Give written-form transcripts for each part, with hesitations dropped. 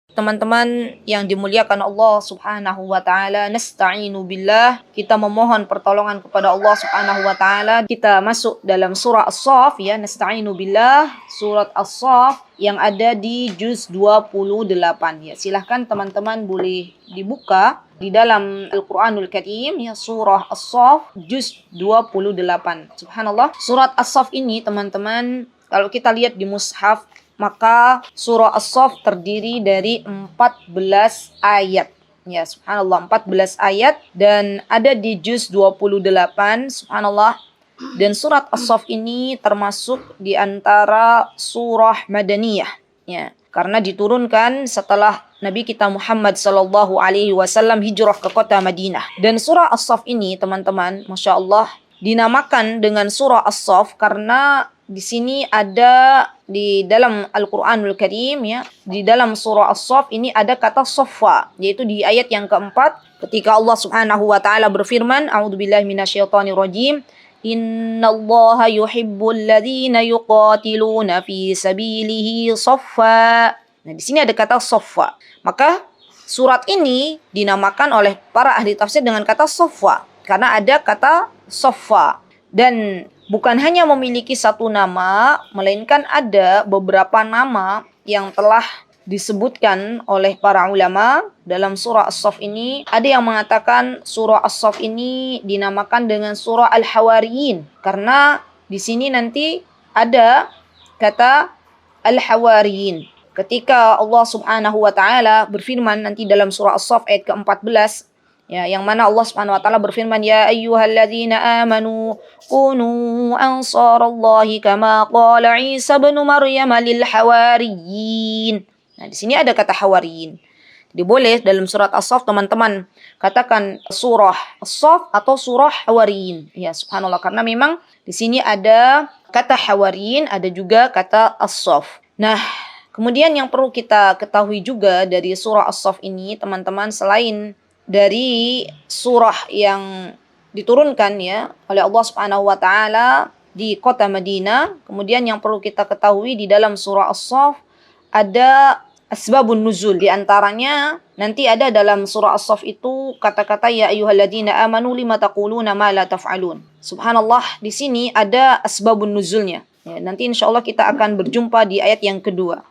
Teman-teman yang dimuliakan Allah Subhanahu wa taala, nasta'inu billah, kita memohon pertolongan kepada Allah Subhanahu wa taala. Kita masuk dalam surah As-Saff ya, nasta'inu billah, surat As-Saff yang ada di juz 28 ya. Silahkan teman-teman boleh dibuka di dalam Al-Qur'anul Karim ya, surah As-Saff juz 28. Subhanallah, surat As-Saff ini teman-teman kalau kita lihat di mushaf, maka surah As-Saff terdiri dari 14 ayat. Ya, subhanallah, 14 ayat dan ada di juz 28, subhanallah. Dan surat As-Saff ini termasuk di antara surah Madaniyah, ya. Karena diturunkan setelah Nabi kita Muhammad sallallahu alaihi wasallam hijrah ke kota Madinah. Dan surah As-Saff ini, teman-teman, Masya Allah, dinamakan dengan surah As-Saff karena di sini ada di dalam Al-Qur'anul Karim ya, di dalam surah As-Saff ini ada kata saffa, yaitu di ayat yang keempat ketika Allah Subhanahu wa taala berfirman, a'udzubillahi minasyaitonirrajim, innallaha yuhibbul ladzina yuqatiluna fi sabilihi saffa. Nah, di sini ada kata saffa. Maka surat ini dinamakan oleh para ahli tafsir dengan kata saffa karena ada kata saffa. Dan bukan hanya memiliki satu nama, melainkan ada beberapa nama yang telah disebutkan oleh para ulama dalam surah As-Saff ini. Ada yang mengatakan surah As-Saff ini dinamakan dengan surah Al-Hawariyin karena di sini nanti ada kata Al-Hawariyin. Ketika Allah Subhanahu wa taala berfirman nanti dalam surah As-Saff ayat ke-14, ya, yang mana Allah Subhanahu wa taala berfirman, ya ayyuhalladzina amanu kunu ansarallahi kama qala Isa bin Maryam lil hawariyin. Nah, di sini ada kata hawariyin. Jadi boleh dalam surat As-Saff teman-teman katakan surah As-Saff atau surah hawariyin. Ya, subhanallah, karena memang di sini ada kata hawariyin, ada juga kata As-Saff. Nah, kemudian yang perlu kita ketahui juga dari surah As-Saff ini, teman-teman, selain dari surah yang diturunkan ya oleh Allah Subhanahu wa taala di kota Madinah, kemudian yang perlu kita ketahui di dalam surah As-Saff ada asbabun nuzul. Di antaranya nanti ada dalam surah As-Saff itu kata-kata ya ayyuhalladzina amanu lima taquluna ma la taf'alun. Subhanallah, di sini ada asbabun nuzulnya. Ya, nanti insyaallah kita akan berjumpa di ayat yang kedua.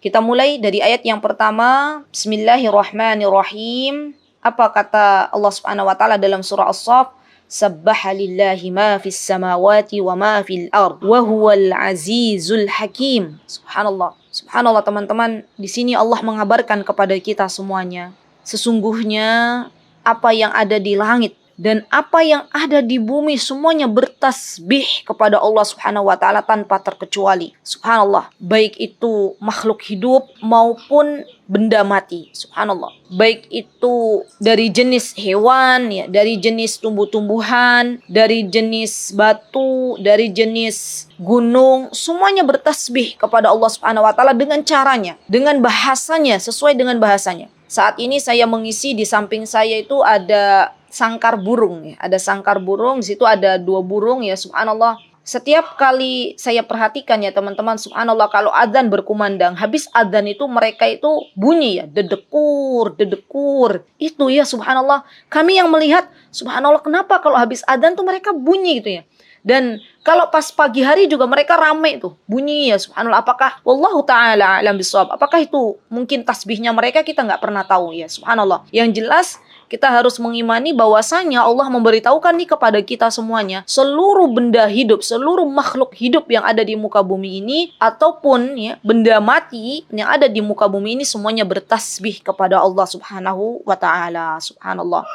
Kita mulai dari ayat yang pertama. Bismillahirrahmanirrahim. Apa kata Allah Subhanahu wa taala dalam surah As-Saff? Sabbaha lillahi ma fis samawati wa ma fil ard wa huwal azizul hakim. Subhanallah. Subhanallah, teman-teman, di sini Allah mengabarkan kepada kita semuanya, sesungguhnya apa yang ada di langit dan apa yang ada di bumi semuanya bertasbih kepada Allah Subhanahu wa taala tanpa terkecuali. Subhanallah, baik itu makhluk hidup maupun benda mati. Subhanallah, baik itu dari jenis hewan ya, dari jenis tumbuh-tumbuhan, dari jenis batu, dari jenis gunung, semuanya bertasbih kepada Allah Subhanahu wa taala dengan caranya, dengan bahasanya, sesuai dengan bahasanya. Saat ini saya mengisi, di samping saya itu ada sangkar burung ya. Ada sangkar burung, di situ ada 2 burung ya, subhanallah. Setiap kali saya perhatikan ya teman-teman, subhanallah, kalau adzan berkumandang, habis adzan itu mereka itu bunyi ya, dedekur, dedekur. Itu ya subhanallah. Kami yang melihat, subhanallah, kenapa kalau habis adzan tuh mereka bunyi gitu ya. Dan kalau pas pagi hari juga mereka rame tuh, bunyi ya subhanallah. Apakah wallahu taala alam bisawab, apakah itu mungkin tasbihnya mereka, kita nggak pernah tahu ya subhanallah. Yang jelas kita harus mengimani bahwasanya Allah memberitahukan nih kepada kita semuanya, seluruh benda hidup, seluruh makhluk hidup yang ada di muka bumi ini ataupun ya benda mati yang ada di muka bumi ini semuanya bertasbih kepada Allah Subhanahu wa taala. Subhanallah.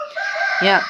Ya.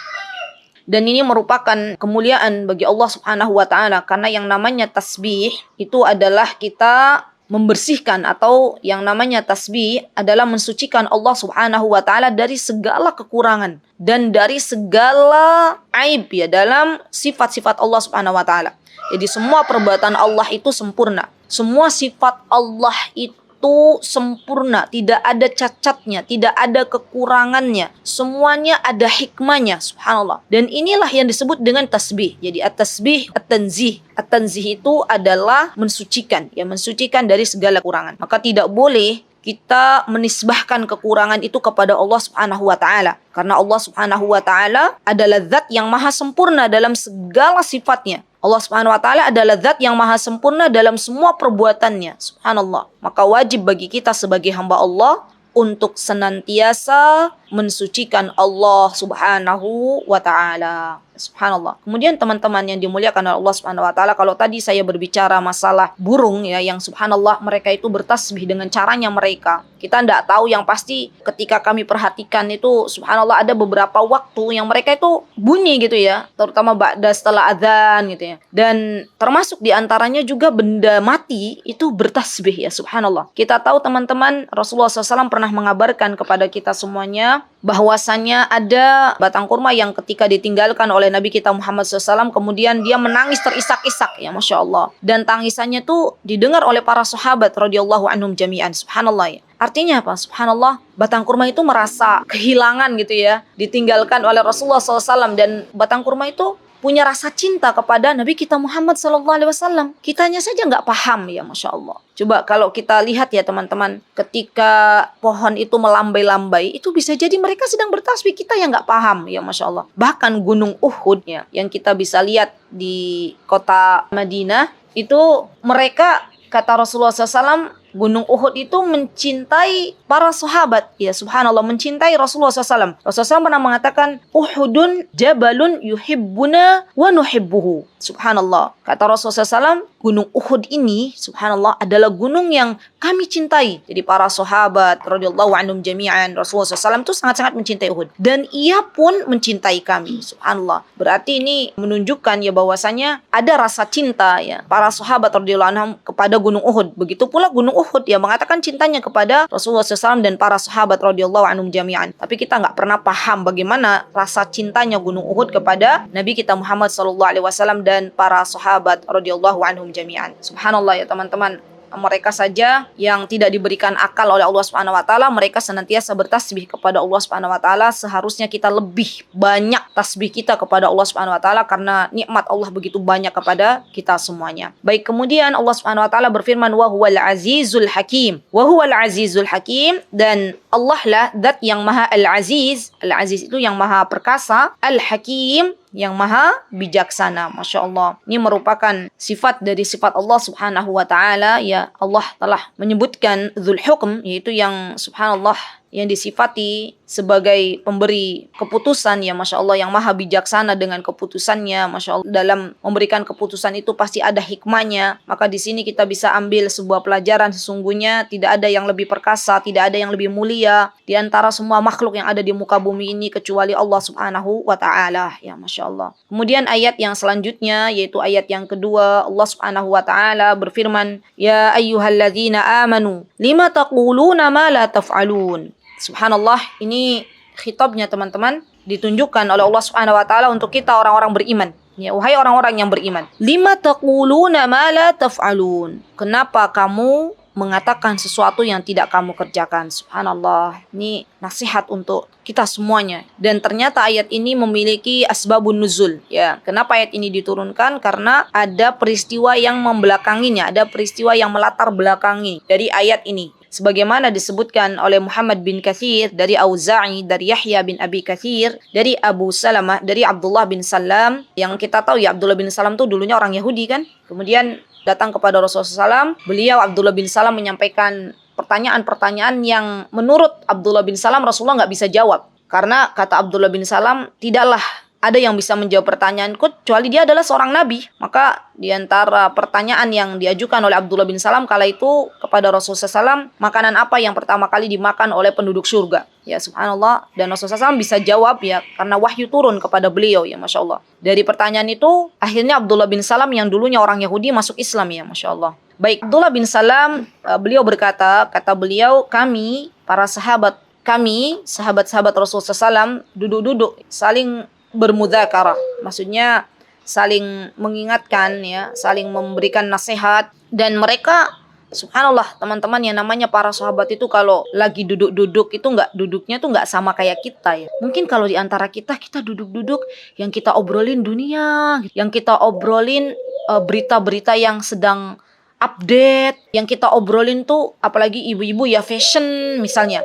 Dan ini merupakan kemuliaan bagi Allah Subhanahu wa taala karena yang namanya tasbih itu adalah kita membersihkan, atau yang namanya tasbih adalah mensucikan Allah Subhanahu wa taala dari segala kekurangan dan dari segala aib ya dalam sifat-sifat Allah Subhanahu wa taala. Jadi semua perbuatan Allah itu sempurna. Semua sifat Allah itu itu sempurna, tidak ada cacatnya, tidak ada kekurangannya. Semuanya ada hikmahnya, subhanallah. Dan inilah yang disebut dengan tasbih. Jadi at-tasbih, at-tanzih. At-tanzih itu adalah mensucikan, ya, mensucikan dari segala kekurangan. Maka tidak boleh kita menisbahkan kekurangan itu kepada Allah Subhanahu wa taala. Karena Allah Subhanahu wa taala adalah zat yang maha sempurna dalam segala sifatnya. Allah Subhanahu wa taala adalah zat yang maha sempurna dalam semua perbuatannya. Subhanallah. Maka wajib bagi kita sebagai hamba Allah untuk senantiasa mensucikan Allah Subhanahu wa taala. Subhanallah. Kemudian teman-teman yang dimuliakan oleh Allah Subhanahu wa taala, kalau tadi saya berbicara masalah burung ya, yang subhanallah mereka itu bertasbih dengan caranya mereka. Kita tidak tahu, yang pasti ketika kami perhatikan itu subhanallah ada beberapa waktu yang mereka itu bunyi gitu ya, terutama setelah adzan gitu ya. Dan termasuk diantaranya juga benda mati itu bertasbih ya, subhanallah. Kita tahu teman-teman, Rasulullah SAW pernah mengabarkan kepada kita semuanya bahwasannya ada batang kurma yang ketika ditinggalkan oleh Nabi kita Muhammad SAW, kemudian dia menangis terisak-isak ya, Masya Allah. Dan tangisannya tuh didengar oleh para sahabat radhiyallahu anhum jami'an, subhanallah ya. Artinya apa? Subhanallah, batang kurma itu merasa kehilangan gitu ya, ditinggalkan oleh Rasulullah SAW, dan batang kurma itu punya rasa cinta kepada Nabi kita Muhammad SAW. Kitanya saja nggak paham ya, Masya Allah. Coba kalau kita lihat ya teman-teman, ketika pohon itu melambai-lambai, itu bisa jadi mereka sedang bertasbih, kita yang nggak paham ya, Masya Allah. Bahkan gunung Uhud ya, yang kita bisa lihat di kota Madinah, itu mereka, kata Rasulullah SAW, Gunung Uhud itu mencintai para sahabat. Ya subhanallah, mencintai Rasulullah SAW. Rasulullah SAW pernah mengatakan, Uhudun jabalun yuhibbuna wa nuhibbuhu. Subhanallah. Kata Rasulullah SAW, Gunung Uhud ini, subhanallah, adalah gunung yang kami cintai. Jadi para sahabat, radhiyallahu anhum jami'an, Rasulullah SAW itu sangat-sangat mencintai Uhud. Dan ia pun mencintai kami. Subhanallah. Berarti ini menunjukkan ya bahwasanya ada rasa cinta ya para sahabat radhiyallahu anhum kepada Gunung Uhud. Begitu pula Gunung Uhud ya mengatakan cintanya kepada Rasulullah SAW dan para sahabat radhiyallahu anhum jami'an. Tapi kita nggak pernah paham bagaimana rasa cintanya Gunung Uhud kepada Nabi kita Muhammad SAW dan para sahabat radhiyallahu anhum jami'an. Subhanallah ya teman-teman. Mereka saja yang tidak diberikan akal oleh Allah Subhanahu wa taala, mereka senantiasa bertasbih kepada Allah Subhanahu wa taala. Seharusnya kita lebih banyak tasbih kita kepada Allah Subhanahu wa taala karena nikmat Allah begitu banyak kepada kita semuanya. Baik, kemudian Allah Subhanahu wa taala berfirman, wa huwal azizul hakim. Wa huwal azizul hakim, dan Allah lah zat yang maha al-aziz. Al-aziz itu yang maha perkasa, al-hakim yang maha bijaksana. Masya Allah. Ini merupakan sifat dari sifat Allah Subhanahu wa ta'ala. Ya, Allah telah menyebutkan Dzul Hukm, yaitu yang subhanallah yang disifati sebagai pemberi keputusan ya, Masya Allah, yang maha bijaksana dengan keputusannya. Masya Allah, dalam memberikan keputusan itu pasti ada hikmahnya. Maka di sini kita bisa ambil sebuah pelajaran, sesungguhnya tidak ada yang lebih perkasa, tidak ada yang lebih mulia di antara semua makhluk yang ada di muka bumi ini kecuali Allah Subhanahu wa ta'ala ya, Masya Allah. Kemudian ayat yang selanjutnya, yaitu ayat yang kedua, Allah Subhanahu wa ta'ala berfirman, ya ayyuhalladzina amanu lima taquluna ma la taf'alun. Subhanallah, ini khitabnya teman-teman ditunjukkan oleh Allah Subhanahu wa taala untuk kita orang-orang beriman. Ya, wahai orang-orang yang beriman. Lima taquluna ma la taf'alun. Kenapa kamu mengatakan sesuatu yang tidak kamu kerjakan? Subhanallah. Ini nasihat untuk kita semuanya. Dan ternyata ayat ini memiliki asbabun nuzul. Ya, kenapa ayat ini diturunkan? Karena ada peristiwa yang membelakanginya, ada peristiwa yang melatar belakangi dari ayat ini. Sebagaimana disebutkan oleh Muhammad bin Katsir, dari Auza'i, dari Yahya bin Abi Katsir, dari Abu Salamah, dari Abdullah bin Salam. Yang kita tahu ya, Abdullah bin Salam itu dulunya orang Yahudi kan. Kemudian datang kepada Rasulullah SAW. Beliau, Abdullah bin Salam, menyampaikan pertanyaan-pertanyaan yang menurut Abdullah bin Salam Rasulullah nggak bisa jawab. Karena kata Abdullah bin Salam, tidaklah ada yang bisa menjawab pertanyaanku kecuali dia adalah seorang nabi. Maka di antara pertanyaan yang diajukan oleh Abdullah bin Salam kala itu kepada Rasulullah SAW, makanan apa yang pertama kali dimakan oleh penduduk surga? Ya subhanallah. Dan Rasulullah SAW bisa jawab ya, karena wahyu turun kepada beliau ya, Masya Allah. Dari pertanyaan itu, akhirnya Abdullah bin Salam yang dulunya orang Yahudi masuk Islam ya, Masya Allah. Baik, Abdullah bin Salam, beliau berkata, kata beliau, kami, para sahabat kami, sahabat-sahabat Rasulullah SAW, duduk-duduk, saling bermudzakarah, maksudnya saling mengingatkan ya, saling memberikan nasihat, dan mereka Subhanallah teman-teman, yang namanya para sahabat itu kalau lagi duduk-duduk itu duduknya tuh nggak sama kayak kita ya. Mungkin kalau di antara kita duduk-duduk, yang kita obrolin dunia, yang kita obrolin berita-berita yang sedang update, yang kita obrolin tuh apalagi ibu-ibu ya, fashion misalnya.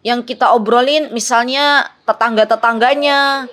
Yang kita obrolin misalnya tetangga-tetangganya.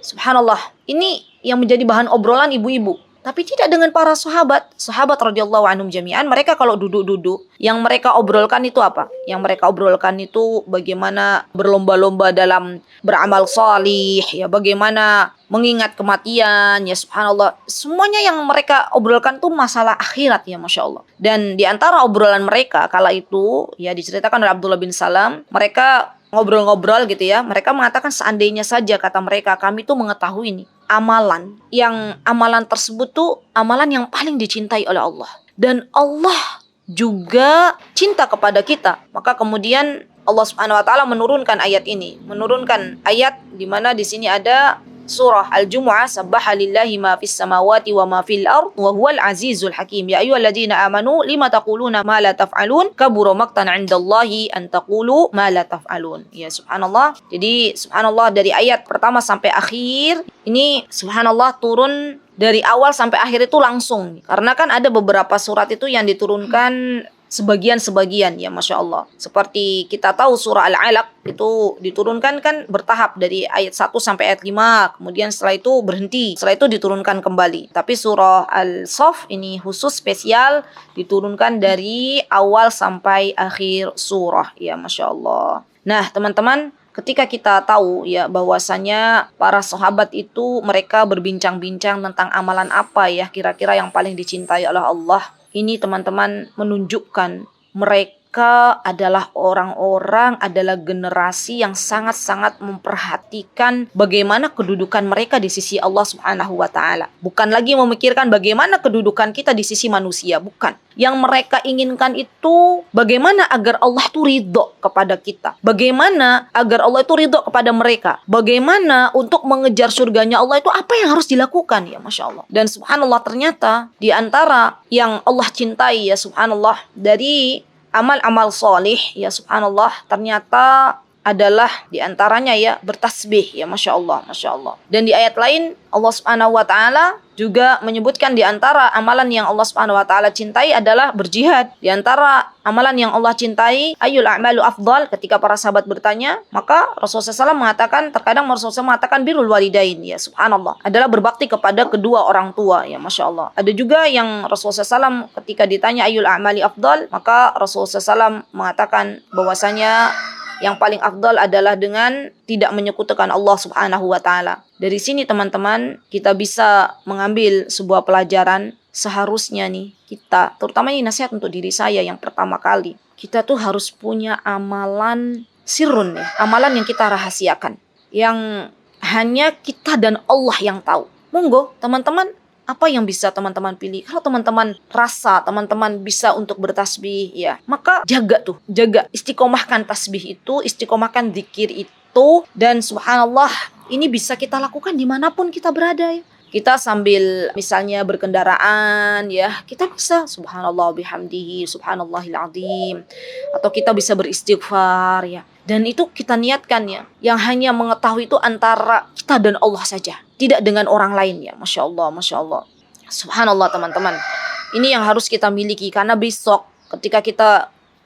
Subhanallah, ini yang menjadi bahan obrolan ibu-ibu. Tapi tidak dengan para sahabat. Sahabat radhiyallahu anhum jami'an, mereka kalau duduk-duduk, yang mereka obrolkan itu apa? Yang mereka obrolkan itu bagaimana berlomba-lomba dalam beramal salih, ya, bagaimana mengingat kematian, ya subhanallah. Semuanya yang mereka obrolkan itu masalah akhirat, ya Masya Allah. Dan di antara obrolan mereka kala itu, ya diceritakan oleh Abdullah bin Salam, mereka ngobrol-ngobrol gitu ya. Mereka mengatakan seandainya saja, kata mereka, kami tuh mengetahui nih amalan tersebut tuh amalan yang paling dicintai oleh Allah, dan Allah juga cinta kepada kita. Maka kemudian Allah Subhanahu wa taala menurunkan ayat ini, menurunkan ayat di mana di sini ada surah Al-Jumu'ah, sabbaha lillahi ma fis samawati wa ma fil ard wa huwal azizul hakim. Ya ayyuhalladzina amanu lima taquluna ma la taf'alun kabura maqtan 'indallahi an taqulu ma la taf'alun. Ya subhanallah. Jadi subhanallah, dari ayat pertama sampai akhir ini subhanallah turun dari awal sampai akhir itu langsung. Karena kan ada beberapa surat itu yang diturunkan sebagian-sebagian, ya Masya Allah. Seperti kita tahu surah Al-Alaq itu diturunkan kan bertahap dari ayat 1 sampai ayat 5. Kemudian setelah itu berhenti. Setelah itu diturunkan kembali. Tapi surah Al-Saff ini khusus spesial diturunkan dari awal sampai akhir surah, ya Masya Allah. Nah teman-teman, ketika kita tahu ya bahwasanya para sahabat itu mereka berbincang-bincang tentang amalan apa ya kira-kira yang paling dicintai oleh Allah. Ini teman-teman menunjukkan mereka adalah orang-orang, adalah generasi yang sangat-sangat memperhatikan bagaimana kedudukan mereka di sisi Allah Subhanahu wa taala. Bukan lagi memikirkan bagaimana kedudukan kita di sisi manusia, bukan. Yang mereka inginkan itu bagaimana agar Allah itu ridho kepada kita. Bagaimana agar Allah itu ridho kepada mereka. Bagaimana untuk mengejar surganya Allah itu apa yang harus dilakukan, ya Masya Allah. Dan subhanallah ternyata di antara yang Allah cintai, ya subhanallah, dari amal-amal solih, ya subhanallah, ternyata adalah diantaranya ya bertasbih, ya Masya Allah, Masya Allah. Dan di ayat lain Allah Subhanahu wa taala juga menyebutkan di antara amalan yang Allah Subhanahu wa taala cintai adalah berjihad. Di antara amalan yang Allah cintai, ayyul a'malu afdal, ketika para sahabat bertanya, maka Rasulullah SAW mengatakan, terkadang Rasulullah SAW mengatakan birrul walidain, ya subhanallah, adalah berbakti kepada kedua orang tua, ya Masya Allah. Ada juga yang Rasulullah SAW ketika ditanya ayyul a'mali afdal, maka Rasulullah SAW mengatakan bahwasanya yang paling afdal adalah dengan tidak menyekutukan Allah Subhanahu wa taala. Dari sini teman-teman, kita bisa mengambil sebuah pelajaran. Seharusnya nih kita, terutama ini nasihat untuk diri saya yang pertama kali, kita tuh harus punya amalan sirrun ya, amalan yang kita rahasiakan, yang hanya kita dan Allah yang tahu. Monggo teman-teman, apa yang bisa teman-teman pilih? Kalau teman-teman rasa teman-teman bisa untuk bertasbih, ya maka jaga istiqomahkan tasbih itu, istiqomahkan zikir itu. Dan subhanallah, ini bisa kita lakukan dimanapun kita berada ya. Kita sambil misalnya berkendaraan ya, kita bisa subhanallah bihamdihi subhanallahil azim, atau kita bisa beristighfar ya. Dan itu kita niatkan ya, yang hanya mengetahui itu antara kita dan Allah saja, tidak dengan orang lain ya. Masya Allah, Masya Allah. Subhanallah teman-teman. Ini yang harus kita miliki, karena besok ketika kita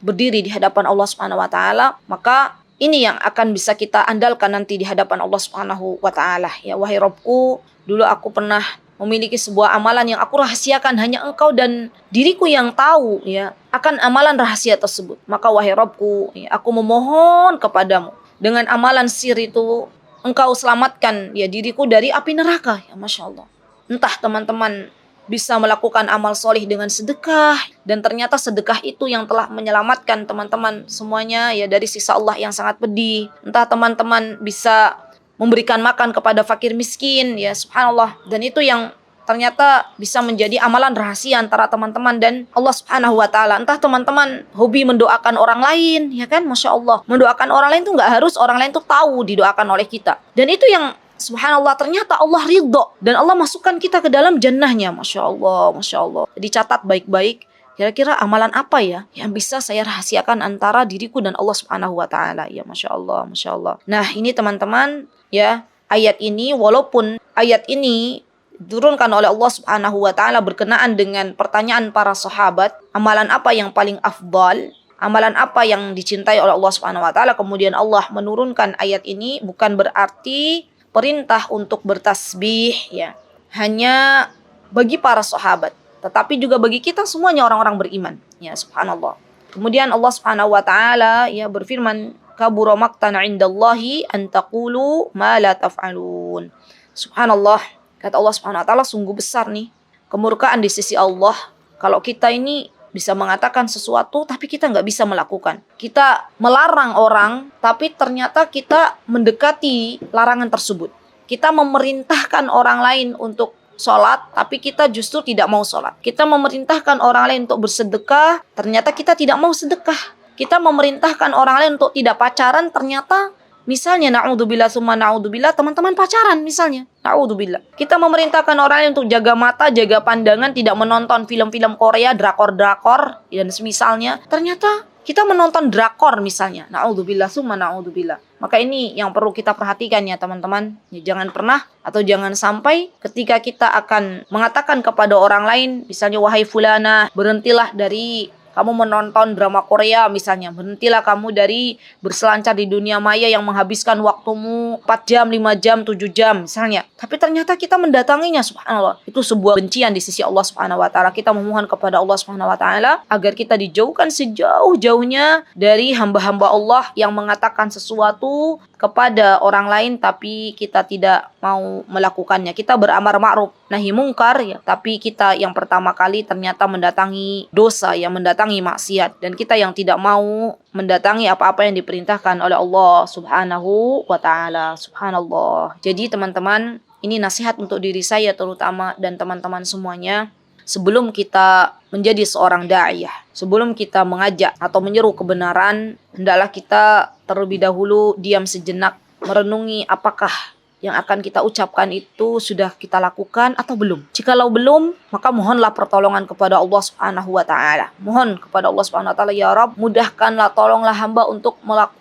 berdiri di hadapan Allah Subhanahu wa taala, maka ini yang akan bisa kita andalkan nanti di hadapan Allah Subhanahu wa taala. Ya wahai Rabbku, dulu aku pernah memiliki sebuah amalan yang aku rahasiakan, hanya Engkau dan diriku yang tahu ya akan amalan rahasia tersebut. Maka wahai Rabbku, ya, aku memohon kepadamu dengan amalan sir itu, Engkau selamatkan ya diriku dari api neraka. Ya Masya Allah. Entah teman-teman bisa melakukan amal solih dengan sedekah, dan ternyata sedekah itu yang telah menyelamatkan teman-teman semuanya ya dari siksa Allah yang sangat pedih. Entah teman-teman bisa memberikan makan kepada fakir miskin, ya subhanallah. Dan itu yang ternyata bisa menjadi amalan rahasia antara teman-teman dan Allah Subhanahu wa taala. Entah teman-teman hobi mendoakan orang lain, ya kan, Masya Allah. Mendoakan orang lain tuh nggak harus orang lain tuh tahu didoakan oleh kita. Dan itu yang subhanallah ternyata Allah ridho dan Allah masukkan kita ke dalam jannahnya. Masya Allah, Masya Allah. Jadi catat baik-baik, kira-kira amalan apa ya yang bisa saya rahasiakan antara diriku dan Allah Subhanahu wa taala. Ya Masya Allah, Masya Allah. Nah, ini teman-teman, ya, ayat ini, walaupun ayat ini diturunkan oleh Allah Subhanahu wa taala berkenaan dengan pertanyaan para sahabat, amalan apa yang paling afdal, amalan apa yang dicintai oleh Allah Subhanahu wa taala, kemudian Allah menurunkan ayat ini, bukan berarti perintah untuk bertasbih ya hanya bagi para sahabat, tetapi juga bagi kita semuanya orang-orang beriman. Ya, subhanallah. Kemudian Allah Subhanahu wa taala ya berfirman, kabura maqtan 'indallahi an taqulu ma la taf'alun. Subhanallah, kata Allah Subhanahu wa taala, sungguh besar nih kemurkaan di sisi Allah kalau kita ini bisa mengatakan sesuatu tapi kita nggak bisa melakukan. Kita melarang orang tapi ternyata kita mendekati larangan tersebut. Kita memerintahkan orang lain untuk sholat tapi kita justru tidak mau sholat. Kita memerintahkan orang lain untuk bersedekah, ternyata kita tidak mau sedekah. Kita memerintahkan orang lain untuk tidak pacaran, ternyata misalnya na'udzubillah summa na'udzubillah, teman-teman pacaran misalnya. Na'udzubillah. Kita memerintahkan orang lain untuk jaga mata, jaga pandangan, tidak menonton film-film Korea, drakor-drakor dan semisalnya. Ternyata kita menonton drakor misalnya. Na'udzubillah summa na'udzubillah. Maka ini yang perlu kita perhatikan ya teman-teman. Ya, jangan pernah atau jangan sampai ketika kita akan mengatakan kepada orang lain, misalnya wahai fulana, berhentilah dari kamu menonton drama Korea misalnya. Berhentilah kamu dari berselancar di dunia maya yang menghabiskan waktumu 4 jam, 5 jam, 7 jam misalnya. Tapi ternyata kita mendatanginya, subhanallah. Itu sebuah bencian di sisi Allah Subhanahu wa taala. Kita memohon kepada Allah Subhanahu wa taala agar kita dijauhkan sejauh-jauhnya dari hamba-hamba Allah yang mengatakan sesuatu kepada orang lain tapi kita tidak mau melakukannya. Kita beramar ma'ruf nahi mungkar ya, tapi kita yang pertama kali ternyata mendatangi dosa, yang mendatangi maksiat, dan kita yang tidak mau mendatangi apa-apa yang diperintahkan oleh Allah Subhanahu wa taala. Subhanallah. Jadi teman-teman, ini nasihat untuk diri saya terutama dan teman-teman semuanya. Sebelum kita menjadi seorang da'iyah, sebelum kita mengajak atau menyeru kebenaran, hendaklah kita terlebih dahulu diam sejenak, merenungi apakah yang akan kita ucapkan itu sudah kita lakukan atau belum. Jikalau belum, maka mohonlah pertolongan kepada Allah Subhanahu wa taala. Mohon kepada Allah Subhanahu wa taala, ya Rabb, mudahkanlah, tolonglah hamba untuk melakukan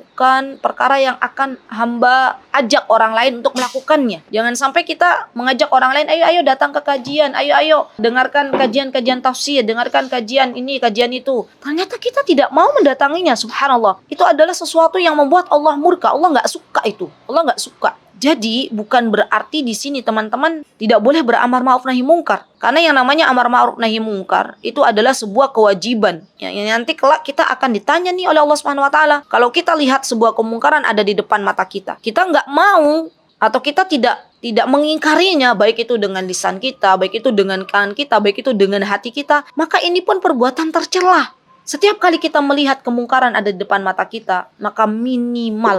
perkara yang akan hamba ajak orang lain untuk melakukannya. Jangan sampai kita mengajak orang lain, ayo datang ke kajian, ayo dengarkan kajian-kajian tafsir, dengarkan kajian ini, kajian itu. Ternyata kita tidak mau mendatanginya, subhanallah. Itu adalah sesuatu yang membuat Allah murka. Allah nggak suka itu. Allah nggak suka. Jadi bukan berarti di sini teman-teman tidak boleh beramar ma'ruf nahi mungkar. Karena yang namanya amar ma'ruf nahi mungkar itu adalah sebuah kewajiban. Yang nanti kelak kita akan ditanya nih oleh Allah Subhanahu wa taala. Kalau kita lihat sebuah kemungkaran ada di depan mata kita, kita nggak mau atau kita tidak mengingkarinya, baik itu dengan lisan kita, baik itu dengan kanan kita, baik itu dengan hati kita, maka ini pun perbuatan tercela. Setiap kali kita melihat kemungkaran ada di depan mata kita, maka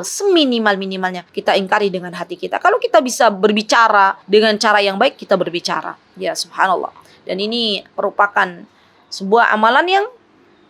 seminimal-minimalnya kita ingkari dengan hati kita. Kalau kita bisa berbicara dengan cara yang baik, kita berbicara. Ya, subhanallah. Dan ini merupakan sebuah amalan yang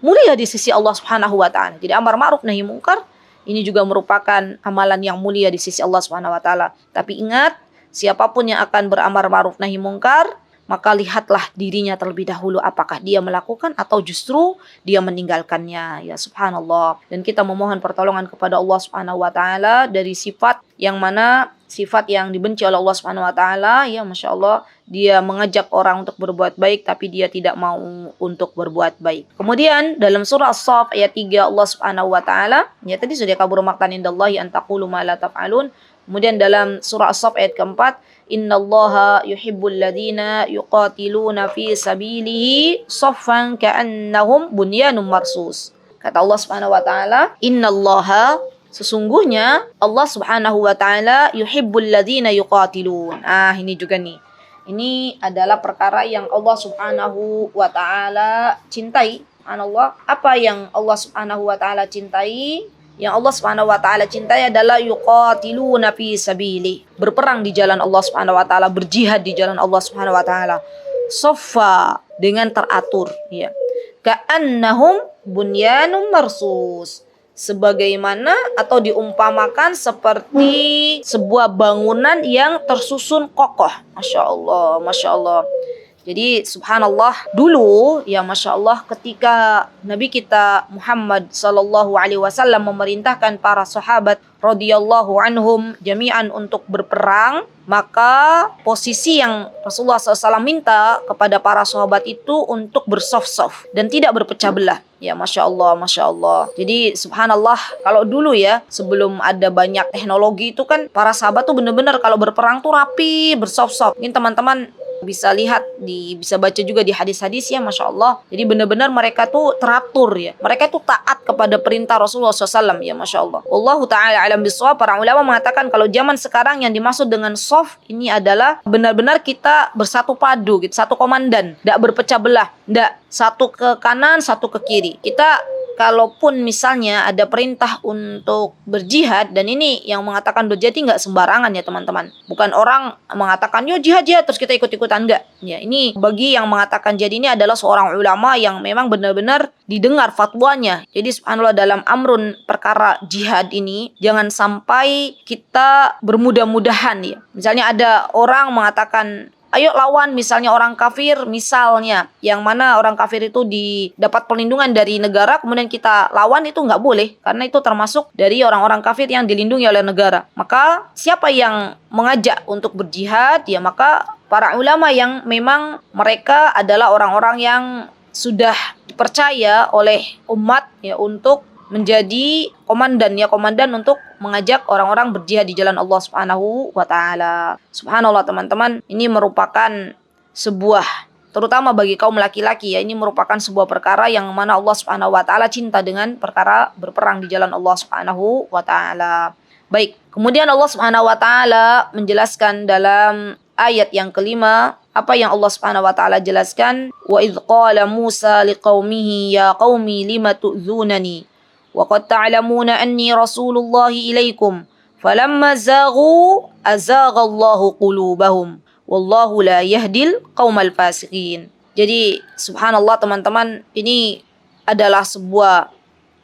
mulia di sisi Allah Subhanahu wa taala. Jadi amar ma'ruf nahi mungkar ini juga merupakan amalan yang mulia di sisi Allah Subhanahu wa taala. Tapi ingat, siapapun yang akan beramar ma'ruf nahi mungkar, maka lihatlah dirinya terlebih dahulu apakah dia melakukan atau justru dia meninggalkannya. Ya subhanallah. Dan kita memohon pertolongan kepada Allah Subhanahu wa taala dari sifat yang mana sifat yang dibenci oleh Allah Subhanahu wa taala. Ya Masya Allah, dia mengajak orang untuk berbuat baik tapi dia tidak mau untuk berbuat baik. Kemudian dalam surah As-Saff ayat 3 Allah Subhanahu wa taala, ya tadi sudah kabur maqtan indallahi an taqulu ma la taf'alun. Kemudian dalam surah As-Saff ayat keempat, innallaha yuhibbul ladzina yuqatiluna fi sabilihi saffan ka'annahum bunyanun marsus. Kata Allah Subhanahu wa taala, innallaha, sesungguhnya Allah Subhanahu wa taala yuhibbul ladzina yuqatilun. Ini juga nih. Ini adalah perkara yang Allah Subhanahu wa taala cintai. Subhanallah. Apa yang Allah Subhanahu wa taala cintai? Yang Allah Subhanahu wa taala cintai adalah yuqatiluna fi sabili, berperang di jalan Allah Subhanahu wa taala, berjihad di jalan Allah Subhanahu wa taala. Saffa, dengan teratur, ya. Ka'annahum bunyanun marsus, sebagaimana atau diumpamakan seperti sebuah bangunan yang tersusun kokoh. Masya Allah, Masya Allah. Jadi subhanallah dulu ya Masya Allah ketika Nabi kita Muhammad sallallahu alaihi wasallam memerintahkan para sahabat radhiyallahu anhum jami'an untuk berperang, maka posisi yang Rasulullah SAW minta kepada para sahabat itu untuk bersaf-saf dan tidak berpecah belah. Ya Masya Allah, Masya Allah. Jadi subhanallah kalau dulu ya sebelum ada banyak teknologi itu kan para sahabat tuh benar-benar kalau berperang tuh rapi, bersaf-saf. Mungkin teman-teman bisa lihat bisa baca juga di hadis-hadis ya Masya Allah. Jadi benar-benar mereka tuh teratur ya. Mereka tuh taat kepada perintah Rasulullah SAW ya Masya Allah. Wallahu ta'ala alam bisawab. Para ulama mengatakan kalau zaman sekarang yang dimaksud dengan soft ini adalah benar-benar kita bersatu padu gitu. Satu komandan. Tidak berpecah belah. Tidak satu ke kanan, satu ke kiri. Kita kalaupun misalnya ada perintah untuk berjihad, dan ini yang mengatakan berjihad nggak sembarangan ya teman-teman. Bukan orang mengatakan yo jihad terus kita ikut-ikutan, enggak. Ya ini bagi yang mengatakan jihad ini adalah seorang ulama yang memang benar-benar didengar fatwanya. Jadi subhanallah dalam amrun perkara jihad ini jangan sampai kita bermudah-mudahan ya. Misalnya ada orang mengatakan ayo lawan misalnya orang kafir misalnya, yang mana orang kafir itu dapat perlindungan dari negara, kemudian kita lawan, itu nggak boleh karena itu termasuk dari orang-orang kafir yang dilindungi oleh negara. Maka siapa yang mengajak untuk berjihad ya maka para ulama yang memang mereka adalah orang-orang yang sudah dipercaya oleh umat ya untuk menjadi komandan untuk mengajak orang-orang berjihad di jalan Allah Subhanahu wa taala. Subhanallah teman-teman, ini merupakan sebuah, terutama bagi kaum laki-laki ya, ini merupakan sebuah perkara yang mana Allah Subhanahu wa taala cinta dengan perkara berperang di jalan Allah Subhanahu wa taala. Baik, kemudian Allah Subhanahu wa taala menjelaskan dalam ayat yang kelima apa yang Allah Subhanahu wa taala jelaskan, wa idz qala Musa liqaumihi ya qaumi lima tu'dzunani وَقَدْ تَعْلَمُونَ أَنِّي رَسُولُ اللَّهِ إِلَيْكُمْ فَلَمَّا زَاغُوا أَزَاغَ اللَّهُ قُلُوبَهُمْ وَاللَّهُ لَا يَهْدِي الْقَوْمَ الْفَاسِقِينَ. Jadi subhanallah teman-teman, ini adalah sebuah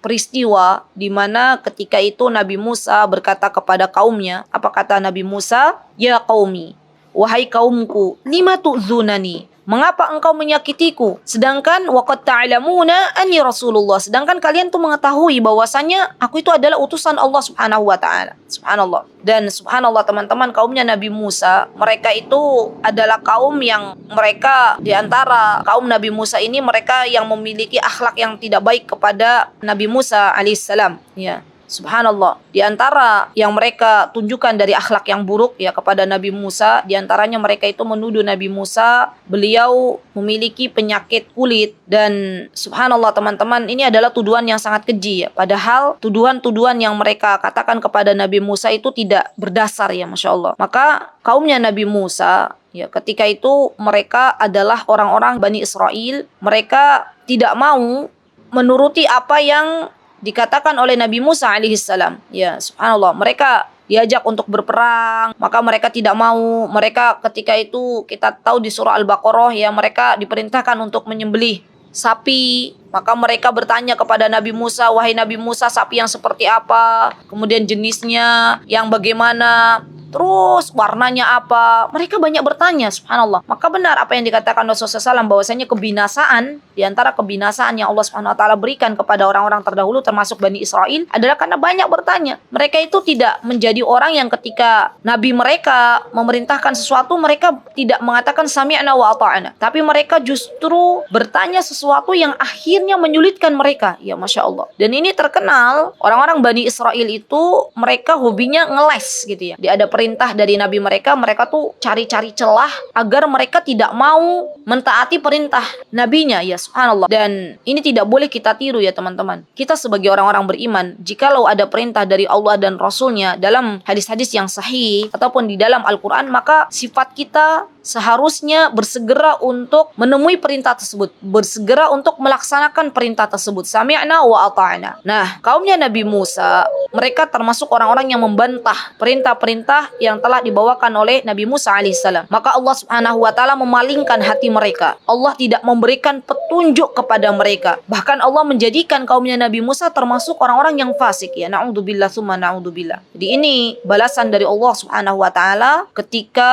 peristiwa di mana ketika itu Nabi Musa berkata kepada kaumnya, apa kata Nabi Musa? Ya qaumi, wahai kaumku, lima tu'zunani, mengapa engkau menyakitiku? Sedangkan waqad ta'lamuna anni Rasulullah. Sedangkan kalian tuh mengetahui bahwasanya aku itu adalah utusan Allah Subhanahu wa taala. Subhanallah. Dan subhanallah teman-teman, kaumnya Nabi Musa, mereka itu adalah kaum yang mereka di antara kaum Nabi Musa ini mereka yang memiliki akhlak yang tidak baik kepada Nabi Musa alaihissalam. Ya. Subhanallah, di antara yang mereka tunjukkan dari akhlak yang buruk ya kepada Nabi Musa, di antaranya mereka itu menuduh Nabi Musa beliau memiliki penyakit kulit. Dan subhanallah teman-teman, ini adalah tuduhan yang sangat keji ya. Padahal tuduhan-tuduhan yang mereka katakan kepada Nabi Musa itu tidak berdasar ya Masya Allah. Maka kaumnya Nabi Musa ya ketika itu mereka adalah orang-orang Bani Israel. Mereka tidak mau menuruti apa yang dikatakan oleh Nabi Musa alaihissalam. Ya, subhanallah. Mereka diajak untuk berperang, maka mereka tidak mau. Mereka ketika itu kita tahu di surah Al-Baqarah ya, mereka diperintahkan untuk menyembelih sapi. Maka mereka bertanya kepada Nabi Musa, wahai Nabi Musa, sapi yang seperti apa? Kemudian jenisnya yang bagaimana? Terus warnanya apa? Mereka banyak bertanya, subhanallah. Maka benar apa yang dikatakan Rasulullah SAW bahwasanya kebinasaan, di antara kebinasaan yang Allah Subhanahu wa taala berikan kepada orang-orang terdahulu termasuk Bani Israel adalah karena banyak bertanya. Mereka itu tidak menjadi orang yang ketika Nabi mereka memerintahkan sesuatu mereka tidak mengatakan sami'na wa ata'na, tapi mereka justru bertanya sesuatu yang akhirnya menyulitkan mereka. Ya Masya Allah. Dan ini terkenal orang-orang Bani Israel itu mereka hobinya ngeles gitu ya. Dia ada perintah dari Nabi mereka, mereka tuh cari-cari celah agar mereka tidak mau mentaati perintah nabinya ya subhanallah. Dan ini tidak boleh kita tiru ya teman-teman. Kita sebagai orang-orang beriman, jikalau ada perintah dari Allah dan Rasulnya dalam hadis-hadis yang sahih ataupun di dalam Al-Quran, maka sifat kita seharusnya bersegera untuk menemui perintah tersebut, bersegera untuk melaksanakan perintah tersebut. Sami'na wa ata'na. Nah, kaumnya Nabi Musa, mereka termasuk orang-orang yang membantah perintah-perintah yang telah dibawakan oleh Nabi Musa alaihissalam. Maka Allah Subhanahu wa taala memalingkan hati mereka. Allah tidak memberikan petunjuk kepada mereka. Bahkan Allah menjadikan kaumnya Nabi Musa termasuk orang-orang yang fasik ya. Na'udzubillah summa na'udzubillah. Jadi ini balasan dari Allah Subhanahu wa taala ketika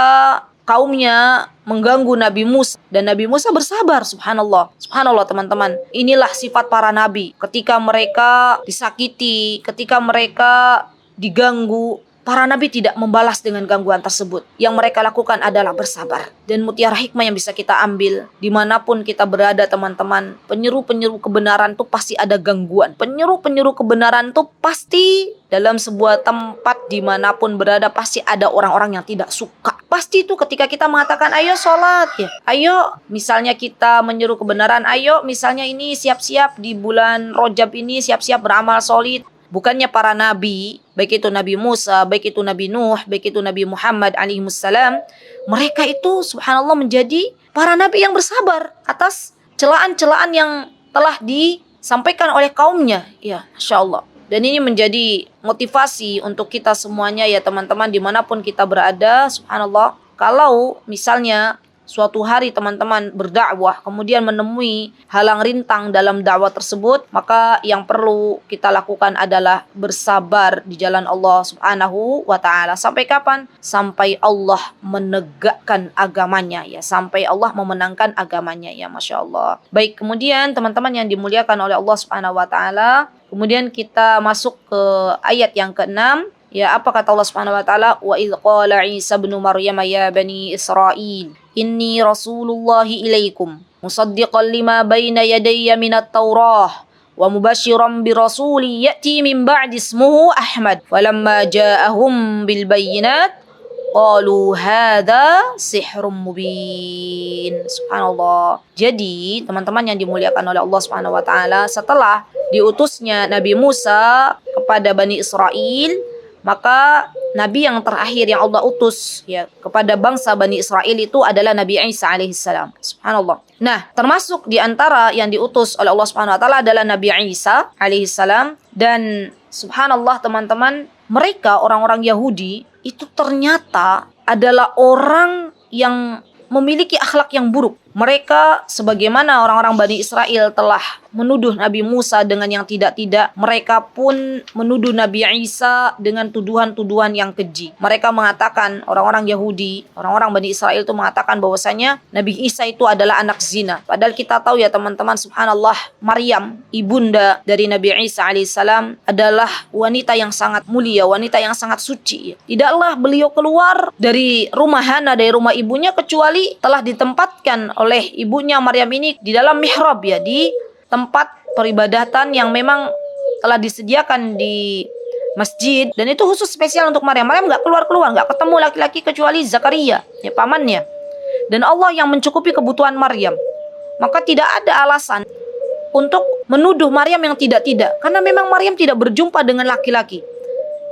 kaumnya mengganggu Nabi Musa dan Nabi Musa bersabar. Subhanallah. Subhanallah teman-teman. Inilah sifat para nabi. Ketika mereka disakiti, ketika mereka diganggu, para nabi tidak membalas dengan gangguan tersebut. Yang mereka lakukan adalah bersabar. Dan mutiara hikmah yang bisa kita ambil dimanapun kita berada teman-teman, penyeru-penyeru kebenaran itu pasti ada gangguan. Penyeru-penyeru kebenaran itu pasti dalam sebuah tempat dimanapun berada pasti ada orang-orang yang tidak suka. Pasti itu ketika kita mengatakan ayo sholat ya, ayo misalnya kita menyeru kebenaran, ayo misalnya ini siap-siap di bulan Rajab ini siap-siap beramal solid. Bukannya para nabi, baik itu Nabi Musa, baik itu Nabi Nuh, baik itu Nabi Muhammad alaihissalam, mereka itu subhanallah menjadi para nabi yang bersabar atas celaan-celaan yang telah disampaikan oleh kaumnya. Ya, Masya Allah. Dan ini menjadi motivasi untuk kita semuanya ya teman-teman dimanapun kita berada, subhanallah. Kalau misalnya suatu hari teman-teman berdakwah kemudian menemui halang rintang dalam dakwah tersebut, maka yang perlu kita lakukan adalah bersabar di jalan Allah Subhanahu wa taala. Sampai kapan? Sampai Allah menegakkan agamanya ya, sampai Allah memenangkan agamanya ya, Masya Allah. Baik, kemudian teman-teman yang dimuliakan oleh Allah Subhanahu wa taala, kemudian kita masuk ke ayat yang ke-6. Ya, apa kata Allah Subhanahu wa taala? Wa idz qala Isa ibnu Maryam ya bani Israil inni rasulullahi ilaikum musaddiqan lima baina yadayya minat taurah wa mubashiran bi rasuli ya'ti min ba'di ismuhu Ahmad falamma ja'ahum bil bayyinat qalu hadza sihrun mubin. Subhanallah. Jadi, teman-teman yang dimuliakan oleh Allah Subhanahu wa taala, setelah diutusnya Nabi Musa kepada Bani Israel, maka Nabi yang terakhir yang Allah utus ya kepada bangsa Bani Israel itu adalah Nabi Isa alaihissalam. Subhanallah. Nah, termasuk di antara yang diutus oleh Allah Subhanahu wa taala adalah Nabi Isa alaihissalam. Dan subhanallah teman-teman, mereka orang-orang Yahudi itu ternyata adalah orang yang memiliki akhlak yang buruk. Mereka sebagaimana orang-orang Bani Israel telah menuduh Nabi Musa dengan yang tidak-tidak, mereka pun menuduh Nabi Isa dengan tuduhan-tuduhan yang keji. Mereka mengatakan, orang-orang Yahudi, orang-orang Bani Israel itu mengatakan bahwasanya Nabi Isa itu adalah anak zina. Padahal kita tahu ya teman-teman, subhanallah, Maryam, ibunda dari Nabi Isa alaihissalam, adalah wanita yang sangat mulia, wanita yang sangat suci. Tidaklah beliau keluar dari rumah Hana, dari rumah ibunya, kecuali telah ditempatkan oleh ibunya Maryam ini di dalam mihrab ya, di tempat peribadatan yang memang telah disediakan di masjid, dan itu khusus spesial untuk Maryam. Maryam nggak keluar-keluar, nggak ketemu laki-laki kecuali Zakaria ya, pamannya, dan Allah yang mencukupi kebutuhan Maryam. Maka tidak ada alasan untuk menuduh Maryam yang tidak-tidak, karena memang Maryam tidak berjumpa dengan laki-laki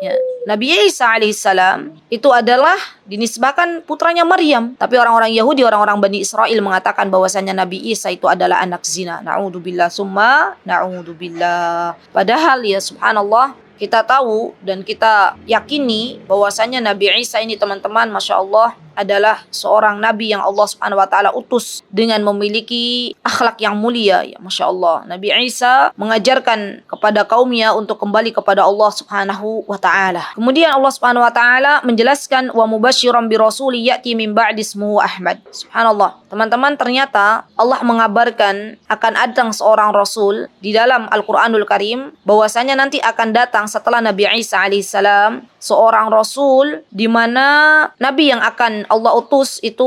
ya. Nabi Isa alaihissalam itu adalah dinisbahkan putranya Maryam, tapi orang-orang Yahudi, orang-orang Bani Israel mengatakan bahwasanya Nabi Isa itu adalah anak zina. Na'udzubillah summa na'udzubillah. Padahal ya subhanallah, kita tahu dan kita yakini bahwasanya Nabi Isa ini teman-teman, Masya Allah, adalah seorang nabi yang Allah Subhanahu wa taala utus dengan memiliki akhlak yang mulia ya, Masya Allah. Nabi Isa mengajarkan kepada kaumnya untuk kembali kepada Allah Subhanahu wa taala. Kemudian Allah Subhanahu wa taala menjelaskan wa mubasyiran bi rasuli ya'ti min ba'di ismuhu Ahmad. Subhanallah. Teman-teman, ternyata Allah mengabarkan akan datang seorang rasul di dalam Al-Qur'anul Karim, bahwasanya nanti akan datang setelah Nabi Isa alaihissalam seorang rasul di mana nabi yang akan Allah utus itu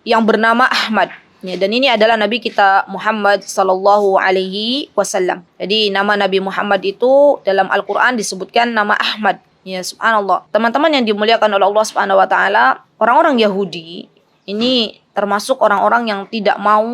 yang bernama Ahmad. Ya, dan ini adalah nabi kita Muhammad sallallahu alaihi wasallam. Jadi nama Nabi Muhammad itu dalam Al-Qur'an disebutkan nama Ahmad. Ya, subhanallah. Teman-teman yang dimuliakan oleh Allah Subhanahu wa taala, orang-orang Yahudi ini termasuk orang-orang yang tidak mau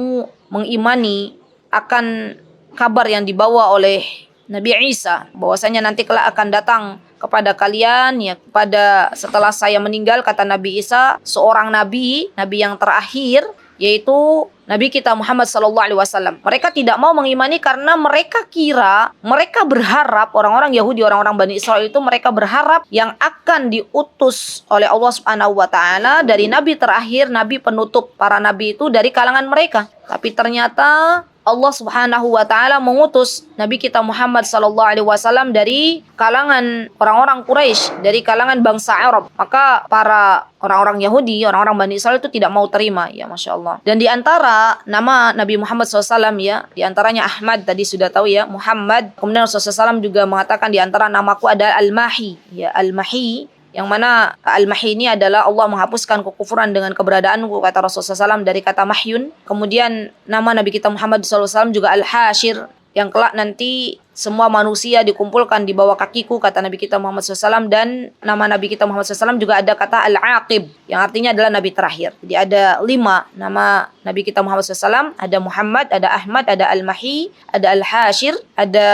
mengimani akan kabar yang dibawa oleh Nabi Isa, bahwasanya nanti kelak akan datang kepada kalian ya, pada setelah saya meninggal, kata Nabi Isa, seorang nabi yang terakhir, yaitu Nabi kita Muhammad sallallahu alaihi wasallam. Mereka tidak mau mengimani karena mereka kira, mereka berharap, orang-orang Yahudi, orang-orang Bani Israel itu mereka berharap yang akan diutus oleh Allah Subhanahu wa taala dari nabi terakhir, nabi penutup para nabi itu dari kalangan mereka. Tapi ternyata Allah Subhanahu wa taala mengutus Nabi kita Muhammad sallallahu alaihi wasallam dari kalangan orang-orang Quraisy, dari kalangan bangsa Arab. Maka para orang-orang Yahudi, orang-orang Bani Israel itu tidak mau terima, ya Masya Allah. Dan di antara nama Nabi Muhammad SAW ya, di antaranya Ahmad, tadi sudah tahu ya, Muhammad. Kemudian Rasulullah SAW juga mengatakan di antara namaku ada Al-Mahi, ya Al-Mahi. Yang mana Al-Mahi ini adalah Allah menghapuskan kekufuran dengan keberadaanku, kata Rasulullah SAW, dari kata mahyun. Kemudian nama Nabi kita Muhammad SAW juga Al-Hashir, yang kelak nanti semua manusia dikumpulkan di bawah kakiku, kata Nabi kita Muhammad SAW. Dan nama Nabi kita Muhammad SAW juga ada kata Al-Aqib, yang artinya adalah Nabi terakhir. Jadi ada 5 nama Nabi kita Muhammad SAW. Ada Muhammad, ada Ahmad, ada Al-Mahi, ada Al-Hashir, ada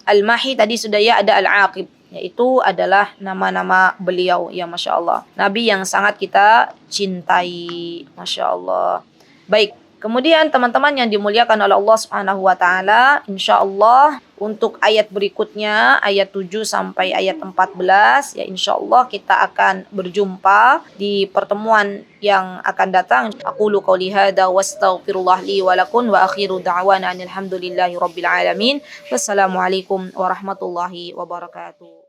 Al-Mahi tadi sudah ya, ada Al-Aqib. Yaitu adalah nama-nama beliau, ya Masya Allah. Nabi yang sangat kita cintai, Masya Allah. Baik, kemudian teman-teman yang dimuliakan oleh Allah Subhanahu wa taala, insyaallah untuk ayat berikutnya, ayat 7 sampai ayat 14, ya insyaallah kita akan berjumpa di pertemuan yang akan datang. Aqulu qouli hadza wastaghfirullah li wa lakum wa akhiru da'wana alhamdulillahi rabbil alamin. Wassalamualaikum warahmatullahi wabarakatuh.